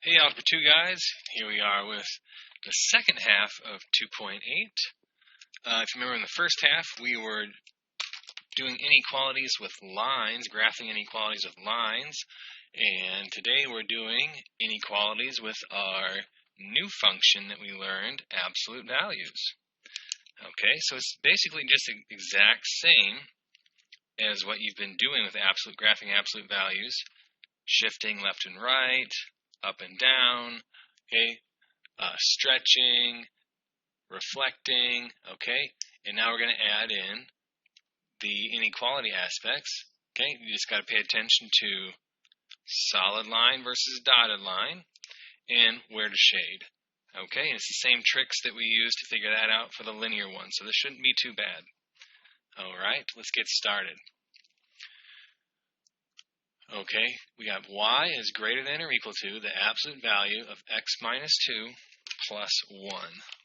Hey Algebra 2 guys, here we are with the second half of 2.8. If you remember in the first half we were doing inequalities with lines, graphing inequalities with lines, and today we're doing inequalities with our new function that we learned, absolute values. Okay, so it's basically just the exact same as what you've been doing with graphing absolute values, shifting left and right, up and down, okay, stretching, reflecting, okay, and now we're going to add in the inequality aspects, okay. You just got to pay attention to solid line versus dotted line and where to shade, okay, and it's the same tricks that we used to figure that out for the linear one, so this shouldn't be too bad. Alright, let's get started. Okay, we have y is greater than or equal to the absolute value of x minus 2 plus 1.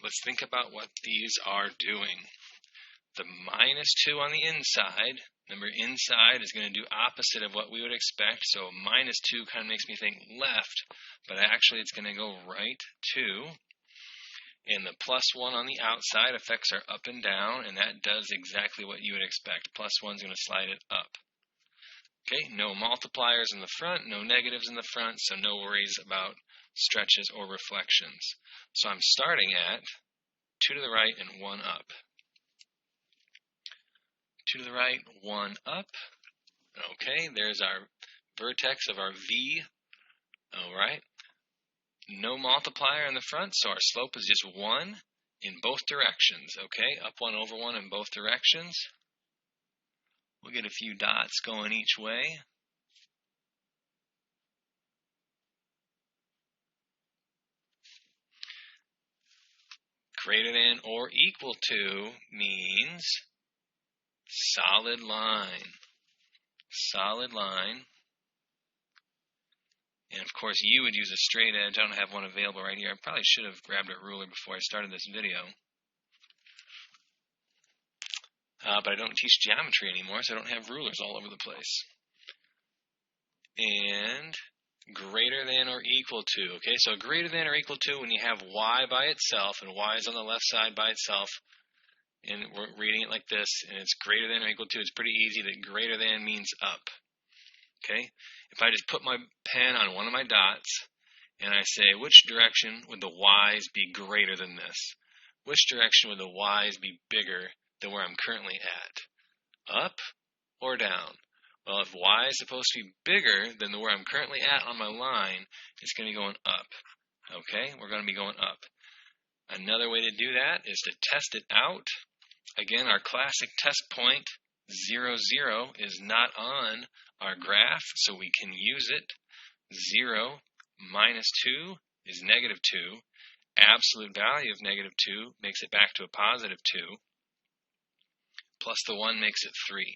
Let's think about what these are doing. The minus 2 on the inside, remember inside is going to do opposite of what we would expect, so minus 2 kind of makes me think left, but actually it's going to go right 2. And the plus 1 on the outside affects our up and down, and that does exactly what you would expect. Plus 1 is going to slide it up. Okay, no multipliers in the front, no negatives in the front, so no worries about stretches or reflections. So I'm starting at 2 to the right and 1 up. 2 to the right, 1 up. Okay, there's our vertex of our V. Alright, no multiplier in the front, so our slope is just 1 in both directions. Okay, up 1 over 1 in both directions. We'll get a few dots going each way. Greater than or equal to means solid line. Solid line. And of course you would use a straight edge. I don't have one available right here. I probably should have grabbed a ruler before I started this video. But I don't teach geometry anymore, so I don't have rulers all over the place. And greater than or equal to. Okay, so greater than or equal to when you have y by itself, and y is on the left side by itself, and we're reading it like this, and it's greater than or equal to, it's pretty easy that greater than means up. Okay, if I just put my pen on one of my dots, and I say, which direction would the y's be greater than this? Which direction would the y's be bigger than where I'm currently at? Up or down? Well, if y is supposed to be bigger than where I'm currently at on my line, it's going to be going up. Okay, we're going to be going up. Another way to do that is to test it out. Again, our classic test point, 0, 0, is not on our graph, so we can use it. 0 minus 2 is negative 2. Absolute value of negative 2 makes it back to a positive 2. Plus the 1 makes it 3.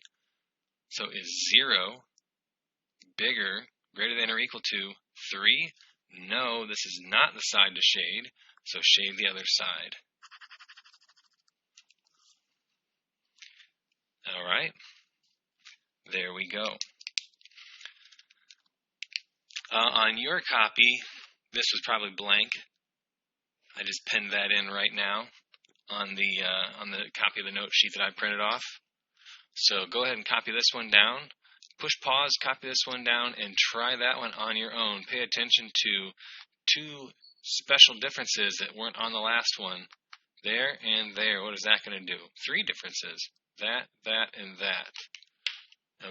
So is 0 bigger, greater than or equal to 3? No, this is not the side to shade, so shade the other side. Alright, there we go. On your copy, this was probably blank. I just pinned that in right now on the copy of the note sheet that I printed off. So go ahead and copy this one down. Push pause, copy this one down, and try that one on your own. Pay attention to two special differences that weren't on the last one. There and there. What is that going to do? 3 differences. That, and that.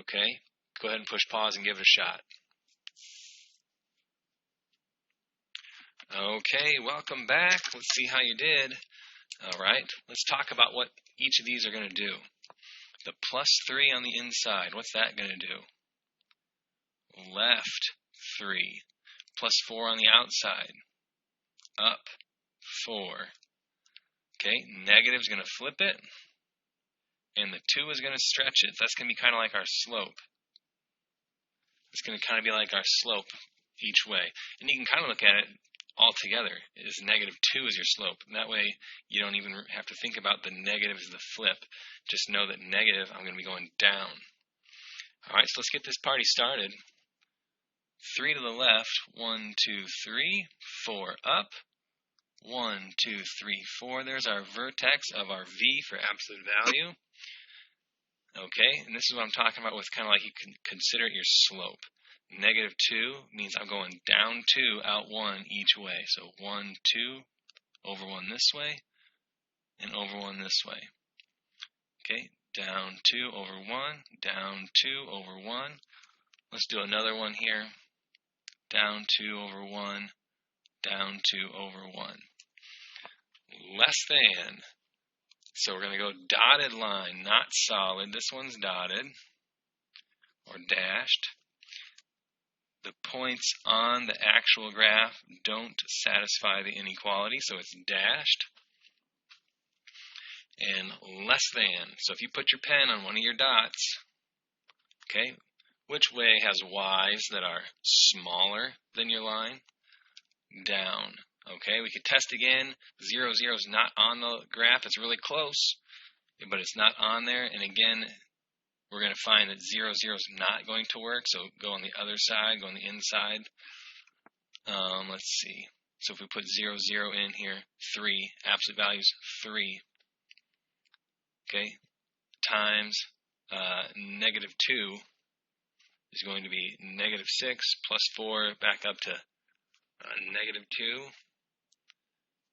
Okay? Go ahead and push pause and give it a shot. Okay, welcome back. Let's see how you did. Alright, let's talk about what each of these are going to do. The plus 3 on the inside, what's that going to do? Left 3. Plus 4 on the outside. Up 4. Okay, negative is going to flip it. And the 2 is going to stretch it. That's going to be kind of like our slope. It's going to kind of be like our slope each way. And you can kind of look at it all together. Is negative 2 is your slope. And that way you don't even have to think about the negative as the flip. Just know that negative, I'm going to be going down. Alright, so let's get this party started. 3 to the left, 1, 2, 3, 4 up, 1, 2, 3, 4. There's our vertex of our V for absolute value. Okay, and this is what I'm talking about with kind of like you can consider it your slope. Negative 2 means I'm going down 2, out 1 each way. So 1, 2, over 1 this way, and over 1 this way. Okay, down 2, over 1, down 2, over 1. Let's do another one here. Down 2, over 1, down 2, over 1. Less than. So we're going to go dotted line, not solid. This one's dotted or dashed. The points on the actual graph don't satisfy the inequality, so it's dashed. And less than. So if you put your pen on one of your dots, okay, which way has y's that are smaller than your line? Down. Okay, we could test again. 0, 0 is not on the graph. It's really close, but it's not on there. And again, we're going to find that 0, 0 is not going to work. So go on the other side, go on the inside. Let's see. So if we put 0, 0 in here, 3, absolute value is 3. Okay, times negative 2 is going to be negative 6 plus 4 back up to negative 2.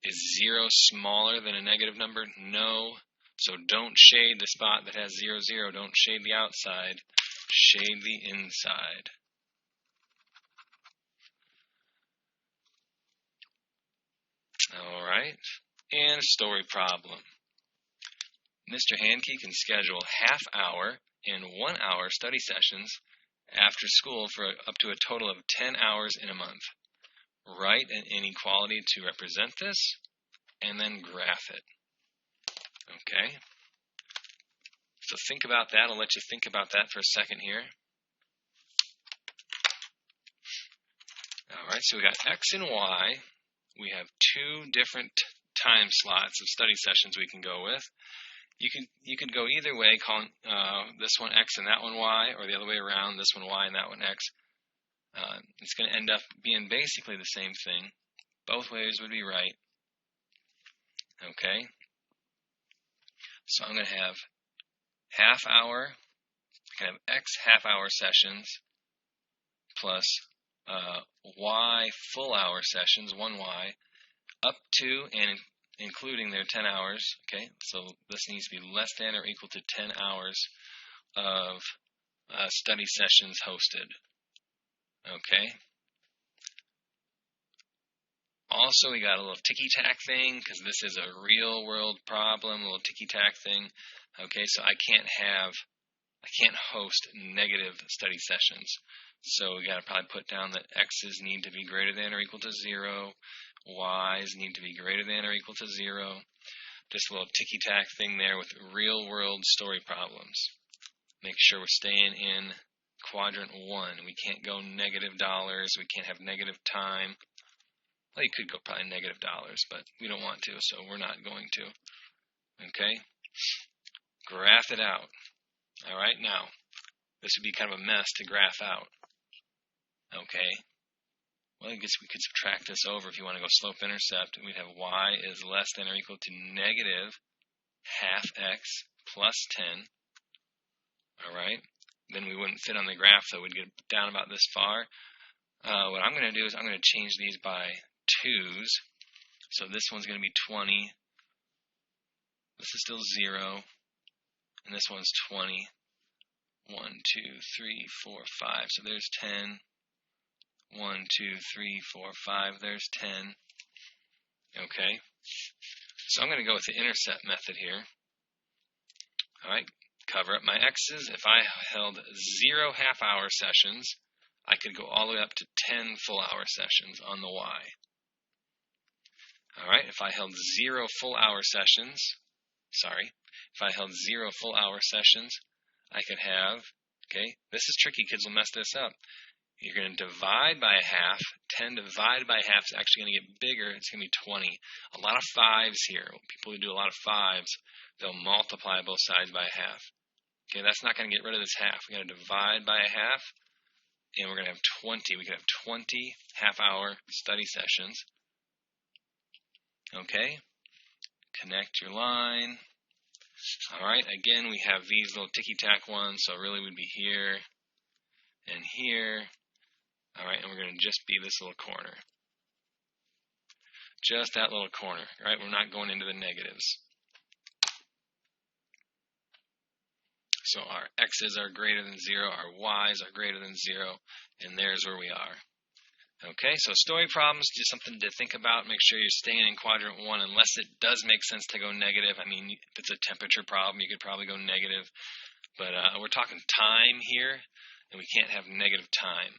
Is 0 smaller than a negative number? No. So don't shade the spot that has 0, 0. Don't shade the outside. Shade the inside. All right. And story problem. Mr. Handke can schedule half-hour and 1-hour study sessions after school for up to a total of 10 hours in a month. Write an inequality to represent this, and then graph it. Okay? So think about that. I'll let you think about that for a second here. All right, so we got X and Y. We have 2 different time slots of study sessions we can go with. You could go either way, calling this one X and that one Y, or the other way around, this one Y and that one X. It's going to end up being basically the same thing. Both ways would be right. Okay. So I'm going to have half-hour, I can have X half-hour sessions plus Y full-hour sessions, 1Y, up to and including their 10 hours. Okay, so this needs to be less than or equal to 10 hours of study sessions hosted. Okay. Also, we got a little ticky-tack thing, because this is a real-world problem, a little ticky-tack thing. Okay, so I can't host negative study sessions. So we got to probably put down that X's need to be greater than or equal to 0, Y's need to be greater than or equal to 0. Just a little ticky-tack thing there with real-world story problems. Make sure we're staying in quadrant 1. We can't go negative dollars. We can't have negative time. Well, you could go probably negative dollars, but we don't want to, so we're not going to. Okay? Graph it out. All right, now, this would be kind of a mess to graph out. Okay? Well, I guess we could subtract this over if you want to go slope-intercept. We'd have y is less than or equal to negative half x plus 10. All right? Then we wouldn't fit on the graph, so we'd get down about this far. What I'm going to do is I'm going to change these by 2's. So this one's going to be 20. This is still 0. And this one's 20. 1, 2, 3, 4, 5. So there's 10. 1, 2, 3, 4, 5. There's 10. Okay. So I'm going to go with the intercept method here. All right. Cover up my x's. If I held 0 half-hour sessions, I could go all the way up to 10 full-hour sessions on the y. All right. If I held 0 full-hour sessions, if I held 0 full-hour sessions, I could have, okay, this is tricky. Kids will mess this up. You're going to divide by a half. 10 divided by a half is actually going to get bigger. It's going to be 20. A lot of 5s here. People who do a lot of 5s, they'll multiply both sides by a half. Okay, that's not going to get rid of this half. We're going to divide by a half, and we're going to have 20. We could have 20 half-hour study sessions. Okay, connect your line. All right, again, we have these little ticky-tack ones, so really we'd be here and here. All right, and we're going to just be this little corner. Just that little corner, right? We're not going into the negatives. So our x's are greater than 0, our y's are greater than 0, and there's where we are. Okay, so story problems, just something to think about. Make sure you're staying in quadrant 1 unless it does make sense to go negative. I mean, if it's a temperature problem, you could probably go negative. But we're talking time here, and we can't have negative time.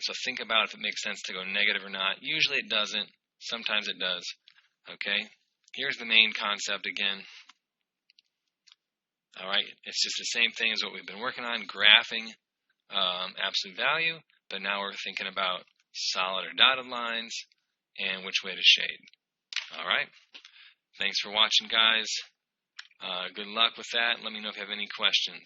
So think about if it makes sense to go negative or not. Usually it doesn't. Sometimes it does. Okay, here's the main concept again. All right, it's just the same thing as what we've been working on, graphing absolute value, but now we're thinking about solid or dotted lines and which way to shade. All right, thanks for watching, guys. Good luck with that. Let me know if you have any questions.